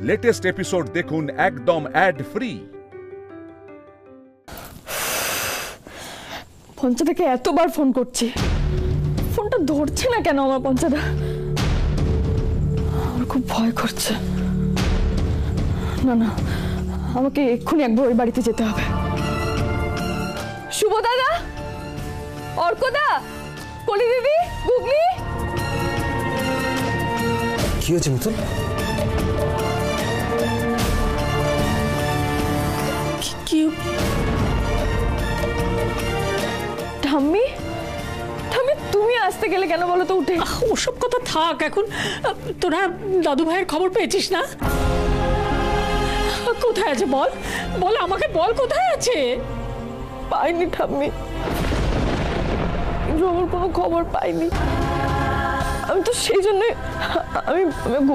Latest episode দেখুন একদম add free. পঞ্চাদাকে এতবার ফোন করছি, ফোনটা ধরছে না কেন আমার পঞ্চাদা? আমার খুব ভয় করছে। না না, আমাকে এক্ষুনি একবার ওই বাড়িতে যেতে হবে। শুভ দাদা, অর্কদা, কলি দিদি, গুগলি। কি হয়েছে মিথুন? কি ঠাম্মি, ঠাম্মি তুমি আসতে গেলে কেন বলো তো? উঠে ওসব কথা থাক এখন। তোরা দাদু ভাইয়ের খবর পেয়েছিস না? কোথায় আছে বল, বল আমাকে, বল কোথায় আছে? পাইনি ঠাম্মি, আমার কোনো খবর পাইনি। আমি তো সেই জন্য আমি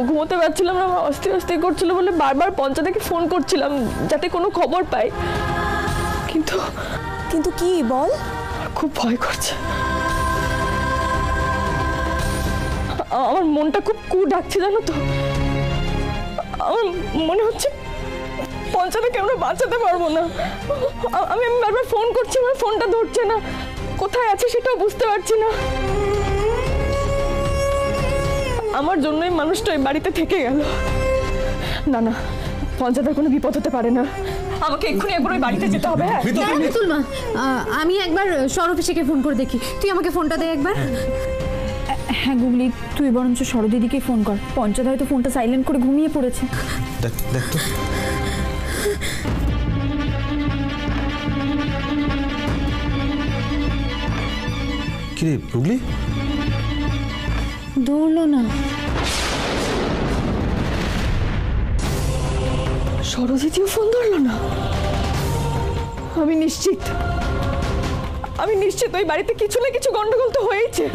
ঘুমোতে পারছিলাম না, আমার অস্থির অস্থির করছিল বলে বারবার পঞ্চাদাকে ফোন করছিলাম যাতে কোনো খবর পাই। কিন্তু কিন্তু কি বল? খুব ভয় করছে, আমার মনটা খুব ডাকছে জানো তো। আমার মনে হচ্ছে পঞ্চাদাকে আমরা বাঁচাতে পারবো না। আমি বারবার ফোন করছি, আমার ফোনটা ধরছে না, কোথায় আছে সেটাও বুঝতে পারছি না। আমার জন্যই মানুষটা ওই বাড়িতে থেকে গেল। না না, পঞ্চাদার কোনো বিপদ হতে পারে না, আমাকে এক্ষুনি একবার ওই বাড়িতে যেতে হবে। তুলমা, আমি একবার সরফিসেকে ফোন করে দেখি, তুই আমাকে ফোনটা দে একবার। হ্যাঁ গুগলি, তুই বরঞ্চ সরদিদিকে ফোন কর। পঞ্চায়েত হয়তো ফোনটা সাইলেন্ট করে ঘুমিয়ে পড়েছে। দেখ তো। কি রে গুগলি? ধরলো না। সরদিদিও ফোন ধরলো না। আমি নিশ্চিত ওই বাড়িতে কিছু না কিছু গন্ডগোল তো হয়েছে।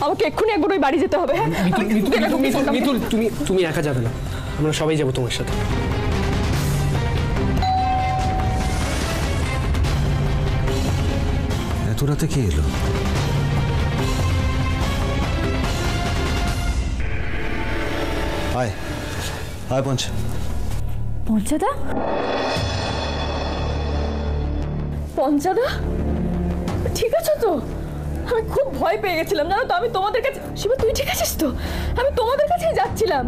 আমাকে এক্ষুনি একবার ওই বাড়ি যেতে হবে। হ্যাঁ মিতুল, তুমি একা যাবে না, আমরা সবাই যাবো তোমার সাথে। এত রাতে কে এলো? আয় আয় পঞ্চাদা। পঞ্চাদা ঠিক আছে তো? আমি খুব ভয় পেয়ে গেছিলাম জানো তো। আমি তোমাদের কাছে, শিবা তুই ঠিক আছিস তো? আমি তোমাদের কাছেই যাচ্ছিলাম।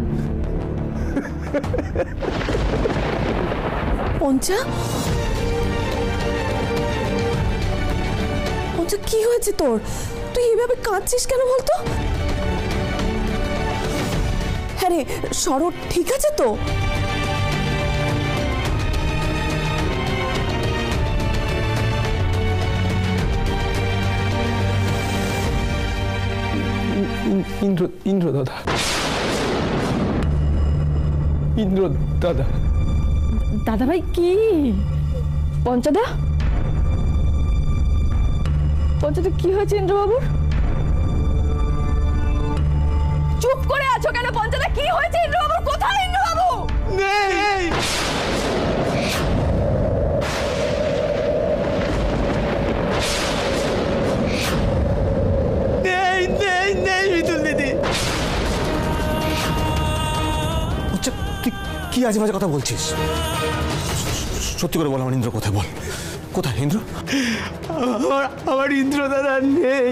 পঞ্চা, পঞ্চা কি হয়েছে তোর? তুই এইভাবে কাঁদছিস কেন বলতো? হ্যাঁ রে, সরো ঠিক আছে তো? ইন্দ্র দাদা, ইন্দ্র দাদা। দাদা ভাই কি? পঞ্চাদা, পঞ্চাদা কি হয়েছে ইন্দ্রবাবুর? চুপ করে আছো কেন? পঞ্চাদা কি হয়েছে ইন্দ্রবাবুর? কোথায় ইন্দ্রবাবু? নেই। মিতুল দিদি। আচ্ছা তুই কি আজে বাজে কথা বলছিস? সত্যি করে বল, আমার ইন্দ্র কোথায়? বল কোথায় ইন্দ্র? আমার ইন্দ্র দাদা নেই।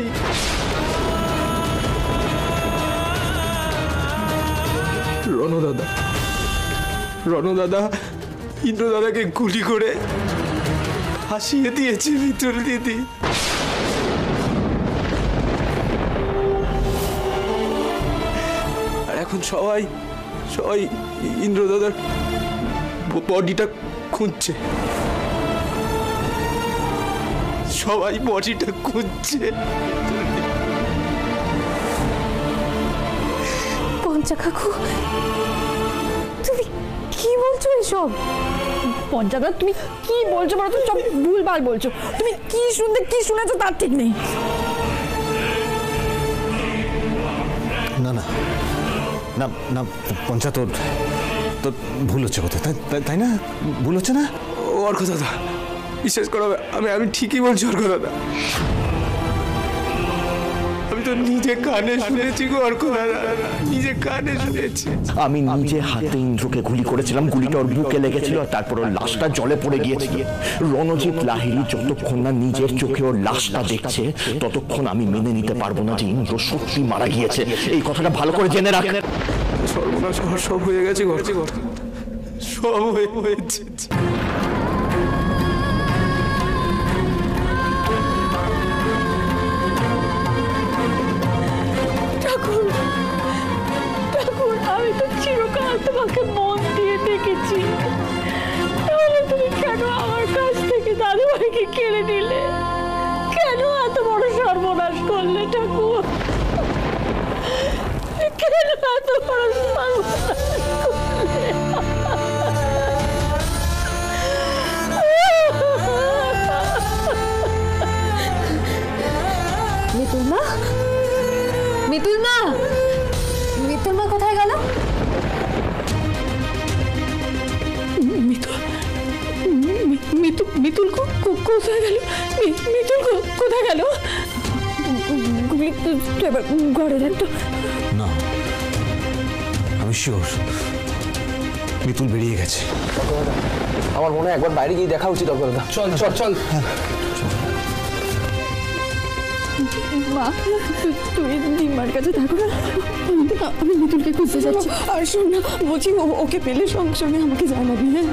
রণ দাদা ইন্দ্র দাদাকে গুলি করে ফাঁসিয়ে দিয়েছে মিতুল দিদি। আর এখন সবাই ইন্দ্র দাদার বডিটা খুঁজছে, সবাই বডিটা খুঁজছে। পঞ্চা কাকু, তুমি কি বলছো এসব? পঞ্চাদা তুমি কি বলছো বলো তো? সব ভুলভাল বলছো। তুমি কি শুনেছো তার ঠিক নেই। না না না না পঞ্চা, তোর ভুল হচ্ছে কোথায়, তাই না? ভুল হচ্ছে না? অর্ক দাদা বিশ্বাস করো, আমি ঠিকই বলছি অর্ক দাদা। আমি তো নিজে কানে শুনেছি গো অর্কদাদা, নিজে কানে শুনেছি। আমি নিজে হাতে ইন্দ্রকে গুলি করেছিলাম, গুলিটা ওর বুকে লেগেছিল আর তারপর ওর লাশটা জলে পড়ে গিয়েছিল। রণজিৎ লাহিড়ী যতক্ষণ না নিজের চোখে ওর লাশটা দেখছে ততক্ষণ আমি মেনে নিতে পারবো না যে ইন্দ্র সত্যি মারা গিয়েছে। এই কথাটা ভালো করে জেনে রাখেন। সর্বনাশ সব হয়ে গেছে গো, সব হয়েছে। আমি তো চিরকাল তোমাকে মন দিয়ে দেখেছি, তাহলে তুমি কেন আমার কাছ থেকে দাদুভাইকে কেড়ে নিলে? কেন এত বড় সর্বনাশ করলে ঠাকুর? কেন এত বড় সর্বনাশ করলে? মিতুল মা, মিতুল মা, মিতুল মা কোথায় গেল? মিতুল কোথায় গেল? মিতুল কোথায় গেল? এবার ঘরে দেখ তো। না, আমি শিওর মিতুল বেরিয়ে গেছে। আমার মনে হয় একবার বাইরে গিয়ে দেখা উচিত অর্কদাদা। চল চল চল। মা, তুই দিমার কাছে থাকো না, আমি মিতুলকে খুঁজতে যাচ্ছি। আর শোন না, বলছি ওকে পেলে সঙ্গে সঙ্গে আমাকে জানাবি। হ্যাঁ,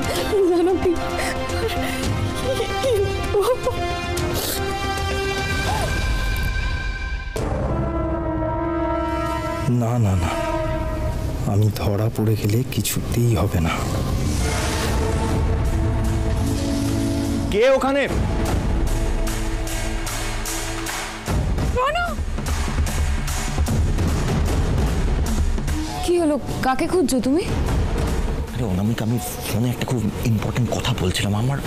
জানাবি। না না না, আমি ধরা পড়ে গেলে কিছুতেই হবে না। কে ওখানে? কি হলো, কাকে খুঁজছো তুমি? আরে অনামিকা, আমি ফোনে একটা খুব ইম্পর্টেন্ট কথা বলছিলাম। আমার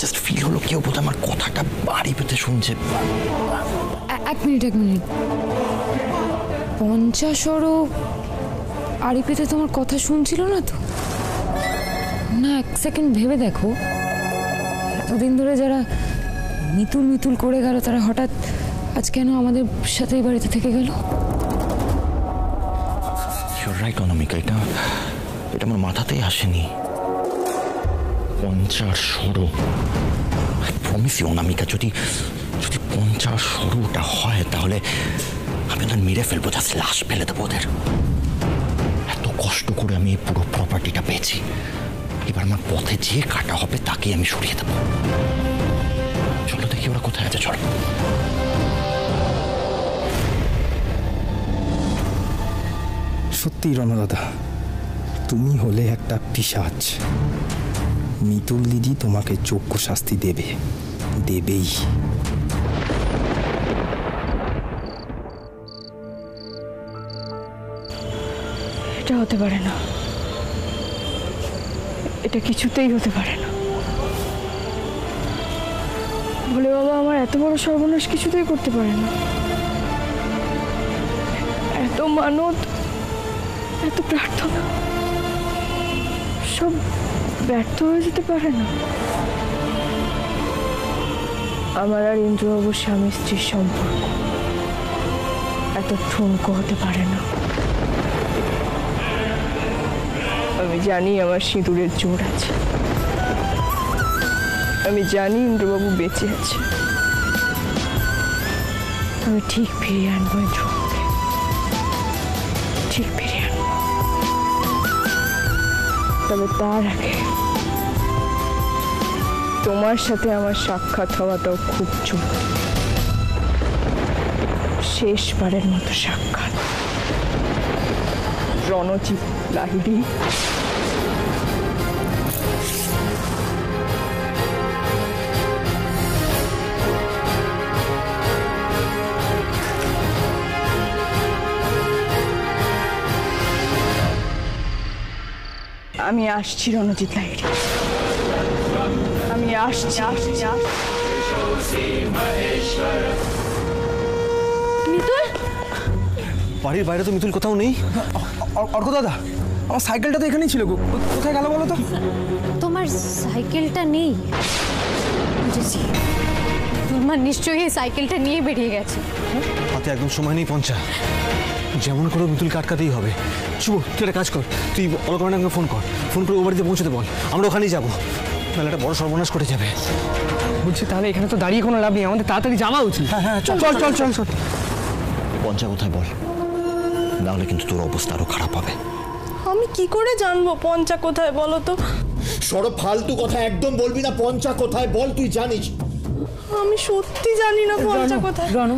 জাস্ট ফিল হলো কেউ বোধহয় আমার কথাটা বাড়ি পেতে শুনছে। এক মিনিট। পঞ্চাশরও আড়ি পেতে তোমার কথা শুনছিল না তো? না, এক সেকেন্ড ভেবে দেখো, এতদিন ধরে যারা মিতুল করে গেল তারা হঠাৎ আজ কেন আমাদের সাথে এই বাড়িতে থেকে গেল? ইউর রাইট অনামিকা, এটা আমার মাথাতেই আসেনি। 50 আই প্রমিস ইউ অনামিকা, যদি 50 হয় তাহলে আমি ওদের মেরে ফেলবো, জাস্ট লাশ ফেলে দেবো ওদের। এত কষ্ট করে আমি এই পুরো প্রপার্টিটা পেয়েছি, এবার আমার পথে যে কাটা হবে তাকে আমি সরিয়ে দেবো। চলো দেখি ওরা কোথায় আছে, চলো। সত্যি রণদাদা, তুমি হলে একটা পিশাচ। মিতুল দিদি তোমাকে যোগ্য শাস্তি দেবেই। এটা হতে পারে না, এটা কিছুতেই হতে পারে না। বলে বাবা আমার এত বড় সর্বনাশ কিছুতেই করতে পারে না। এত মানত, এত প্রার্থনা সব ব্যর্থ হয়ে যেতে পারে না। আমার আর ইন্দ্রবাবুর স্বামী স্ত্রীর সম্পর্ক এত ঠুনকো হতে পারে না। আমি জানি আমার সিঁদুরের জোর আছে, আমি জানি ইন্দ্রবাবু বেঁচে আছে। আমি ঠিক ফিরিয়ে আনবো ইন্দ্রবাবুকে, ঠিক ফিরিয়ে আনবো। তবে তার আগে তোমার সাথে আমার সাক্ষাৎ হওয়াটাও খুব জরুরি। শেষবারের মতো সাক্ষাৎ। রণজিৎ লাহিড়ী, আমি আসছি রণজিৎ লাহিড়ী, আমি আসছি। মিতুল, বাড়ির বাইরে তো মিতুল কোথাও নেই। অর্কদাদা, আমার সাইকেলটা তো এখানেই ছিল, কোথায় গেল বলো তো? তোমার সাইকেলটা নেই? বুঝেছি, তোমার নিশ্চয়ই এই সাইকেলটা নিয়ে বেরিয়ে গেছে। হাতে একদম সময় নেই পঞ্চা, যেমন করে মিতুলকে আটকাতেই হবে। শুভ, তুই একটা কাজ কর, তুই অলকাকে ফোন কর, ফোন করে ও বাড়িতে পৌঁছতে বল, আমরা ওখানেই যাবো, নাহলে একটা বড় সর্বনাশ করে যাবে। বলছি তাহলে এখানে তো দাঁড়িয়ে কোনো লাভ নেই, আমাদের তাড়াতাড়ি যাওয়া উচিত। হ্যাঁ চল চল চল চল চল। পঞ্চা কোথায় বল, নাহলে কিন্তু তোর অবস্থা আরো খারাপ হবে। আমি কি করে জানবো পঞ্চা কোথায় বলো তো? সরব ফালতু কথা একদম বলবি না। পঞ্চা কোথায় বল, তুই জানিস। আমি সত্যি জানি না পঞ্চা কোথায়। রনো,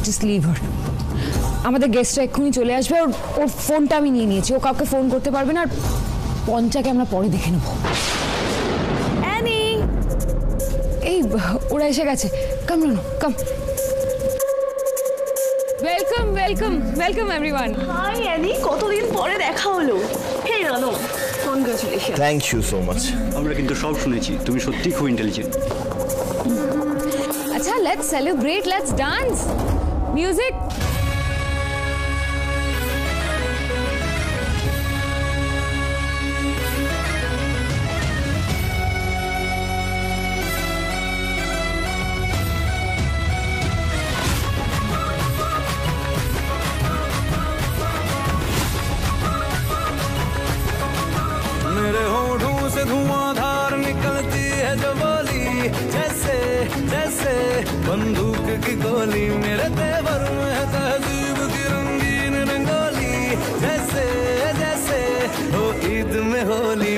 জাস্ট লিভ হার। আমাদের গেস্টরা এক্ষুনি চলে আসবে, ওর ফোনটা আমি নিয়ে নিয়েছি, ও কাউকে ফোন করতে পারবে না। আর পঞ্চাকে আমরা পরে দেখে নেব। অ্যানি, এই ওরা এসে গেছে। Come Rono, come. Welcome welcome welcome everyone. Hi Annie, কতদিন পরে দেখা হলো। Hey Rono, congratulation. Thank you so much. আমরা কিন্তু সব শুনেছি, তুমি সত্যি খুব ইন্টেলিজেন্ট। আচ্ছা, let's celebrate, let's dance. Music. मेरे होठों से धुआंधार निकलती है जो बोली, जैसे जैसे बंदूक की गोली। मेरे तेवर में है तहजीब की रंगीन रंगोली, जैसे जैसे हो ईद में होली।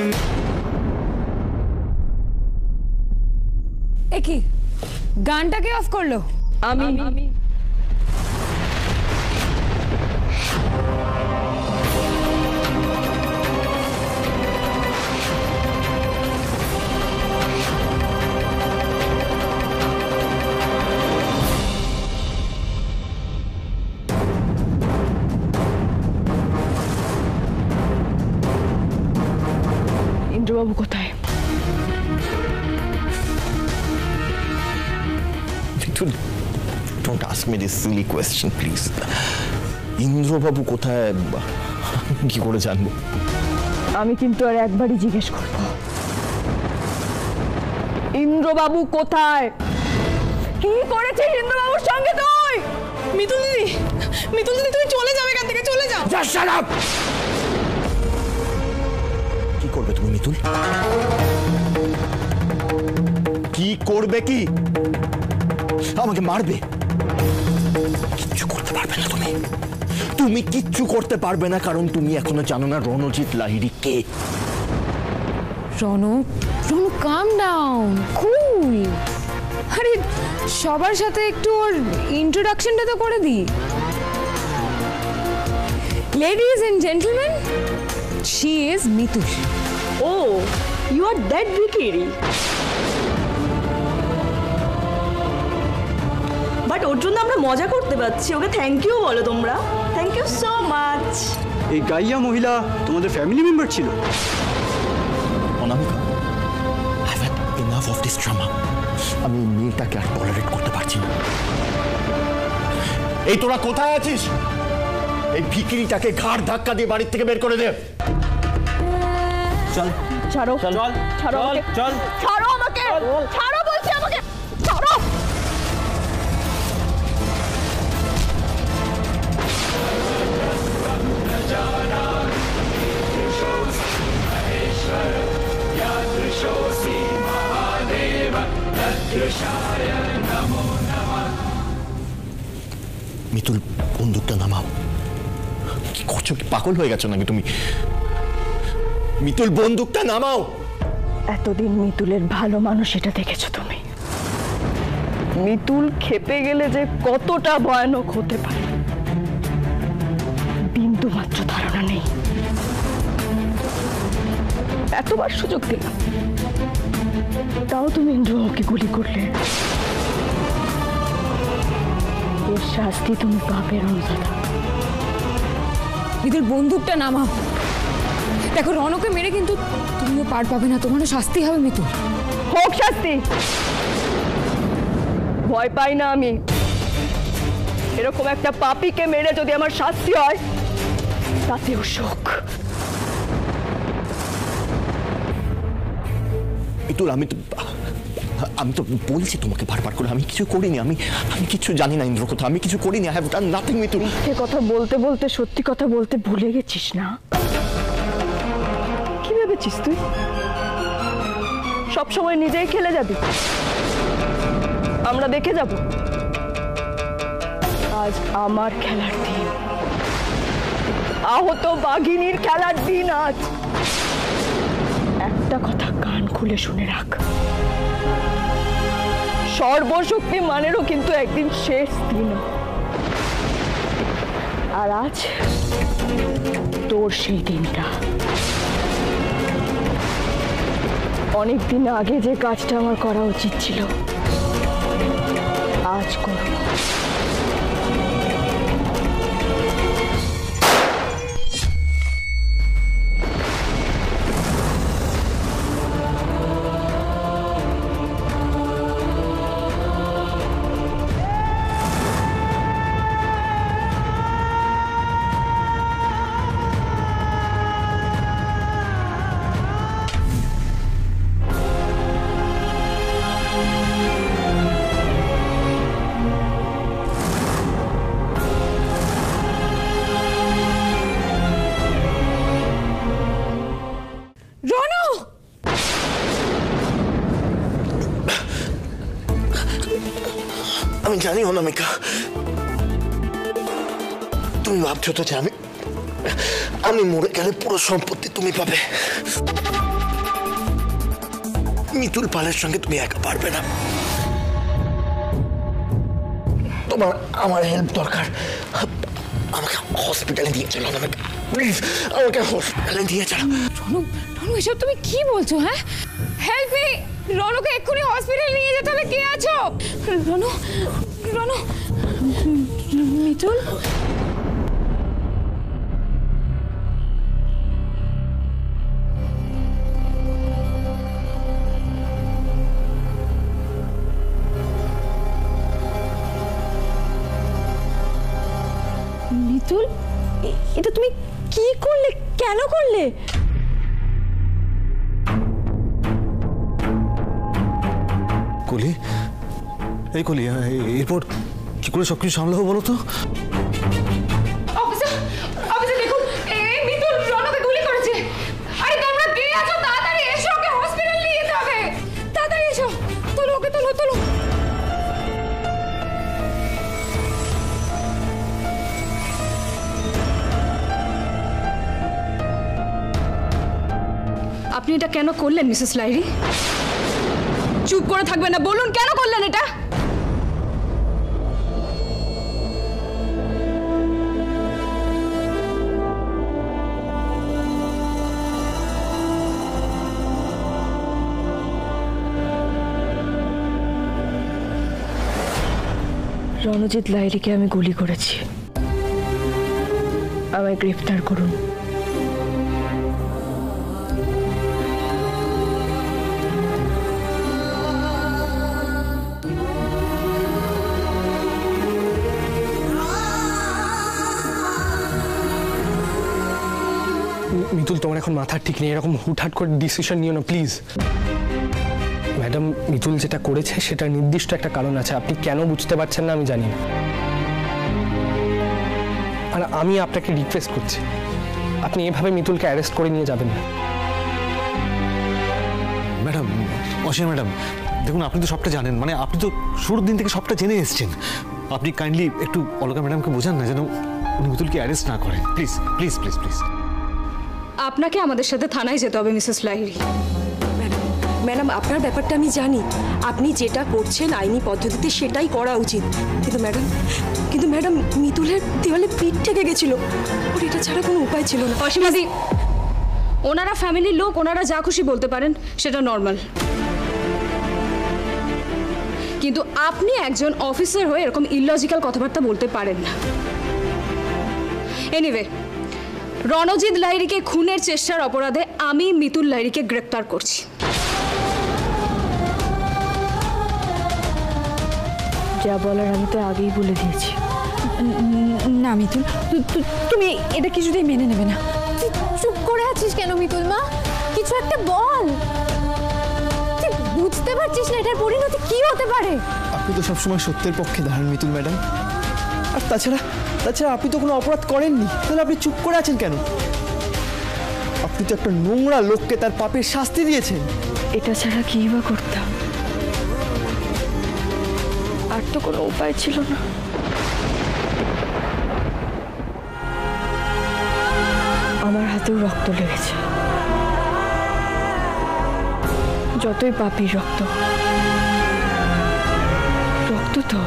একি গানটাকে অফ করলো? আমি ইন্দ্রবাবু কোথায়? Don't ask me this silly question, please. ইন্দ্রবাবু কোথায়, কি করে জানবো? আমি কিন্তু আর একবারই জিজ্ঞেস করব, ইন্দ্রবাবু কোথায়? কি করেছিস ইন্দ্রবাবুর সঙ্গে তুই? মিতুল দিদি, মিতুল দিদি তুমি চলে যাও এখান থেকে, চলে যাও। Just shut up! কি করবে তুমি মিতুল? কি করবে? কি আমাকে মারবে? কিচ্ছু করতে পারবে না তুমি। তুমি কিচ্ছু করতে পারবে না, কারণ তুমি এখনো জানো না রণজিৎ লাহিড়ী কে। Rono, Rono come down, cool. আরে সবার সাথে একটু ওর ইন্ট্রোডাকশনটা তো করে দিই। Ladies and gentleman, she is Mitul. Oh, you are that ভিকিরি। বাট ওর জন্য আমরা মজা করতে পারছি, ওকে থ্যাংক ইউ বলো তোমরা। Thank you so much. এই গাইয়া মহিলা তোমাদের ফ্যামিলি মেম্বার ছিল? অনামিকা, I've had enough of this drama. আমি এই মেয়েটাকে আর টলারেট করতে পারছি না। এই তোরা কোথায় আছিস? এই ভিকিরিটাকে ঘাড় ধাক্কা দিয়ে বাড়ির থেকে বের করে দে। চল ছাড়ো, চল ছাড়ো আমাকে, চল ছাড়ো আমাকে, ছাড়ো বলছি আমাকে, ছাড়ো। মিতুল, বন্দুকটা নামাও। কি করছো? কি পাগল হয়ে গেছো নাকি তুমি? মিতুল, বন্দুকটা নামাও। এতদিন মিতুলের ভালো মানুষ এটা দেখেছো তুমি। মিতুল খেপে গেলে যে কতটা ভয়ানক হতে পারে বিন্দু মাত্র ধারণা নেই। এতবার সুযোগ দিলাম, তাও তুমি ইন্দ্রবাবুকে গুলি করলে। এর শাস্তি তুমি পাবে রণদাদা। মিতুল, বন্দুকটা নামাও। দেখো, রনকে মেরে কিন্তু তুমিও পার পাবে না, তোমারও শাস্তি হবে মিতুল। হোক শাস্তি, ভয় পাই না আমি। এরকম একটা পাপীকে মেরে যদি আমার শাস্তি হয় তাতেও সুখ। মিতুল, আমি তো বলছি তোমাকে বারবার করে আমি কিছু করিনি, আমি কিছু জানি না ইন্দ্রকথা, আমি কিছু করিনি। I have done nothing Mitul. মিথ্যে কথা বলতে বলতে সত্যি কথা বলতে ভুলে গেছিস না? কি ভেবেছিস তুই সব সময় নিজেই খেলে যাবি, আমরা দেখে যাব? আজ আমার খেলার দিন, আহত বাঘিনীর খেলার দিন আজ। একটা কথা কান খুলে শুনে রাখ, সর্বশক্তি মানেরও কিন্তু একদিন শেষ দিন, আর আজ তোর সেই দিনটা। অনেক দিন আগে যে কাজটা আমার করা উচিত ছিল আজ করব। আমি জানি অনামিকা, তুমি ভাবছো তো যে আমি মরে গেলে পুরো সম্পত্তি তুমি পাবে। মিতুল পালের সঙ্গে তুমি একা পারবে না, তোমার আমার হেল্প দরকার। আমাকে হসপিটালে নিয়ে চলো অনামিকা, প্লিজ আমাকে হসপিটালে নিয়ে চলো। রনু এসব তুমি কি বলছো? হ্যাঁ, হেল্প মি, রনুকে এক্ষুনি হসপিটালে নিয়ে যেতে হবে। কে আছো? রনু, রনু, মিতুল। মিতুল, এটা তুমি কি করলে? কেন করলে? কলি, এই কলি, এরপর কি করে সবকিছু সামলাবো বলো তো? অফিসার, অফিসার দেখুন, এই মিতুল রনকে গুলি করেছে। আরে তোমরা কে আছো? তাড়াতাড়ি এসো, ওকে হসপিটালে নিয়ে যেতে হবে। তাড়াতাড়ি এসো, তোলো ওকে, তোলো তোলো। আপনি এটা কেন করলেন মিসেস লাইরি? চুপ করে থাকবেন না, বলুন কেন করলেন এটা? রণজিৎ লাহিড়ীকে আমি গুলি করেছি, আমায় গ্রেফতার করুন। মিতুল, তোমার এখন মাথা ঠিক নেই, এরকম হুটহাট করে ডিসিশন নিও না প্লিজ। ম্যাডাম, মিতুল যেটা করেছে সেটা নির্দিষ্ট একটা কারণ আছে, আপনি কেন বুঝতে পারছেন না আমি জানি না। আর আমি আপনাকে রিকোয়েস্ট করছি, আপনি এভাবে মিতুলকে অ্যারেস্ট করে নিয়ে যাবেন না। ম্যাডাম, অসীমা ম্যাডাম, দেখুন আপনি তো সবটা জানেন, মানে আপনি তো শুরুর দিন থেকে সবটা জেনে এসেছেন। আপনি কাইন্ডলি একটু অলকা ম্যাডামকে বোঝান না যেন উনি মিতুলকে অ্যারেস্ট না করেন, প্লিজ প্লিজ প্লিজ প্লিজ। আপনাকে আমাদের সাথে থানায় যেতে হবে মিসেস লাহিড়ী। ম্যাডাম, আপনার ব্যাপারটা আমি জানি, আপনি যেটা করছেন আইনি পদ্ধতিতে সেটাই করা উচিত, কিন্তু ম্যাডাম মিতুলের দেওয়ালে পিঠ ঠেকে গেছিল, ওর এটা ছাড়া কোনো উপায় ছিল না। অসীমাদি, ওনারা ফ্যামিলির লোক, ওনারা যা খুশি বলতে পারেন, সেটা নর্মাল, কিন্তু আপনি একজন অফিসার হয়ে এরকম ইললজিক্যাল কথাবার্তা বলতে পারেন না। এনিওয়ে, রণজিৎ লাহিড়ীকে খুনের চেষ্টার অপরাধে আমি মিতুল লাহিড়ীকে গ্রেপ্তার করছি। যা বলার আমি তো আগেই বলে দিয়েছি। না মিতুল, তুমি এটা কিছুতেই মেনে নেবে না। চুপ করে আছিস কেন মিতুল মা? কিছু একটা বল। তুই বুঝতে বুঝতে পারছিস না এটার পরিণতি কি হতে পারে? আপনি তো সবসময় সত্যের পক্ষে দাঁড়ান মিতুল ম্যাডাম। আর তাছাড়া আপনি তো কোনো অপরাধ করেননি, তাহলে আপনি চুপ করে আছেন কেন? আপনি তো একটা নোংরা লোককে তার পাপের শাস্তি দিয়েছেন। এটা ছাড়া কি বা করতাম? আর তো কোনো উপায় ছিল না। আমার হাতেও রক্ত লেগেছে, যতই পাপির রক্ত তো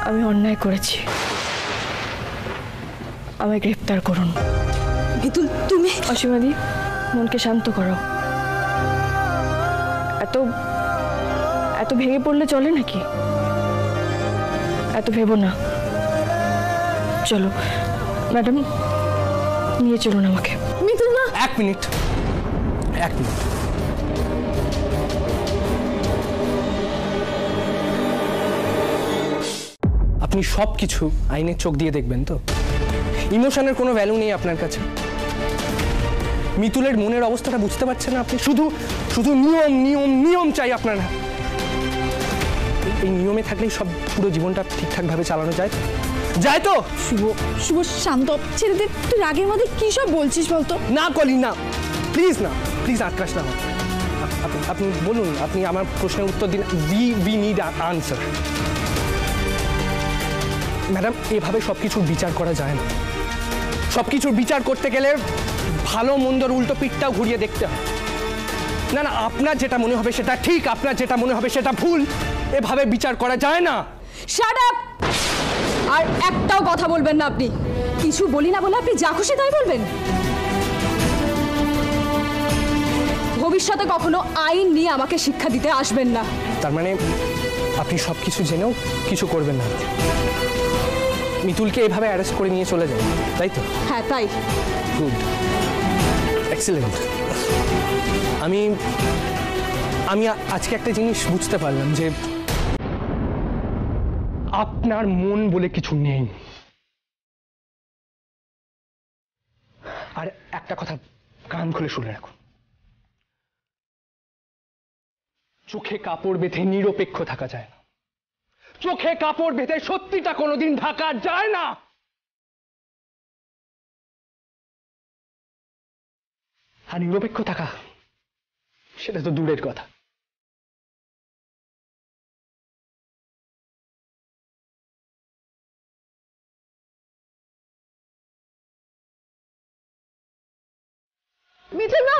আমি অন্যায় করেছি, আমায় গ্রেফতার করুন। মিতুল তুমি? অসীমাদি, মনকে শান্ত করো। এত ভেঙে পড়লে চলে নাকি? এত ভেবো না। চলো ম্যাডাম, নিয়ে চলুন আমাকে। মিতুল না, এক মিনিট। আপনি সব কিছু আইনের চোখ দিয়ে দেখবেন তো? ইমোশনের কোনো ভ্যালু নেই আপনার কাছে? মিতুলের মনের অবস্থাটা বুঝতে পারছেন না আপনি? শুধু নিয়ম নিয়ম নিয়ম চাই আপনার। এই নিয়মে থাকলেই সব পুরো জীবনটা ঠিকঠাকভাবে চালানো যায় তো? শুভ শান্ত, ছেড়ে দে। তুই রাগের মধ্যে কি সব বলছিস বলতো? না কলি না, প্লিজ আটকাস না। আপনি বলুন, আপনি আমার প্রশ্নের উত্তর দিন। We need answer. ম্যাডাম, এভাবে সবকিছুর বিচার করা যায় না। সবকিছুর বিচার করতে গেলে ভালো মন্দর উল্টো পিঠটাও ঘুরিয়ে দেখতে হয়। না, আপনার যেটা মনে হবে সেটা ঠিক, আপনার যেটা মনে হবে সেটা ভুল। এভাবে বিচার করা যায় না। Shut up! আর একটাও কথা বলবেন না আপনি। কিছু বলি না বলে আপনি যা খুশি তাই বলবেন। ভবিষ্যতে কখনো আইন নিয়ে আমাকে শিক্ষা দিতে আসবেন না। তার মানে আপনি সবকিছু জেনেও কিছু করবেন না? মিতুলকে এভাবে অ্যারেস্ট করে নিয়ে চলে যাবেন, তাই তো? হ্যাঁ, তাই। Good, excellent. আমি আজকে একটা জিনিস বুঝতে পারলাম যে আপনার মন বলে কিছু নেই। আর একটা কথা কান খুলে শুনে রাখুন, চোখে কাপড় বেঁধে নিরপেক্ষ থাকা যায় না। চোখে কাপড় বেঁধে সত্যিটা কোনোদিন ঢাকা যায় না। আর নিরপেক্ষ থাকা সেটা তো দূরের কথা। মিতুল না,